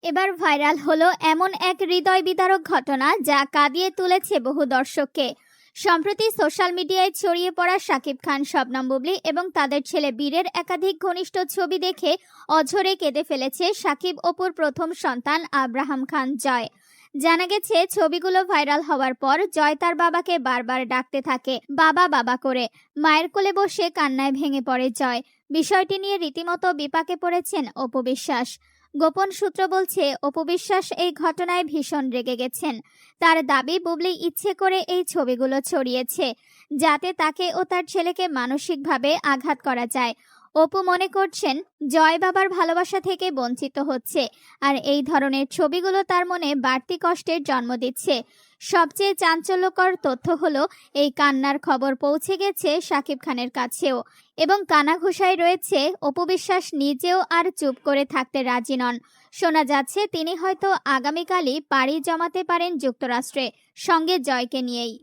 এবার ভাইরাল হলো এমন এক হৃদয় বিদারক ঘটনা যা কাঁদিয়ে তুলেছে বহু দর্শককে। সম্প্রতি সোশ্যাল মিডিয়ায় ছড়িয়ে পড়া শাকিব খান, শবনম বুবলী এবং তাদের ছেলে বীরের একাধিক ঘনিষ্ঠ ছবি দেখে অঝরে কেঁদে ফেলেছে শাকিব অপুর প্রথম সন্তান আব্রাহাম খান জয়। জানা গেছে, ছবিগুলো ভাইরাল হওয়ার পর জয় তার বাবাকে বারবার ডাকতে থাকে বাবা বাবা করে। মায়ের কোলে বসে কান্নায় ভেঙে পড়ে জয়। বিষয়টি নিয়ে রীতিমতো বিপাকে পড়েছেন অপু বিশ্বাস। গোপন সূত্র বলছে, অপু বিশ্বাস এই ঘটনায় ভীষণ রেগে গেছেন। তার দাবি, বুবলী ইচ্ছে করে এই ছবিগুলো ছড়িয়েছে যাতে তাকে ও তার ছেলেকে মানসিকভাবে আঘাত করা যায়। অপু মনে করছেন জয় বাবার ভালোবাসা থেকে বঞ্চিত হচ্ছে, আর এই ধরনের ছবিগুলো তার মনে বাড়তি কষ্টের জন্ম দিচ্ছে। সবচেয়ে চাঞ্চল্যকর তথ্য হলো, এই কান্নার খবর পৌঁছে গেছে শাকিব খানের কাছেও, এবং কানাঘুষায় রয়েছে অপু বিশ্বাস নিজেও আর চুপ করে থাকতে রাজি নন। শোনা যাচ্ছে তিনি হয়তো আগামীকালই পাড়ি জমাতে পারেন যুক্তরাষ্ট্রে, সঙ্গে জয়কে নিয়েই।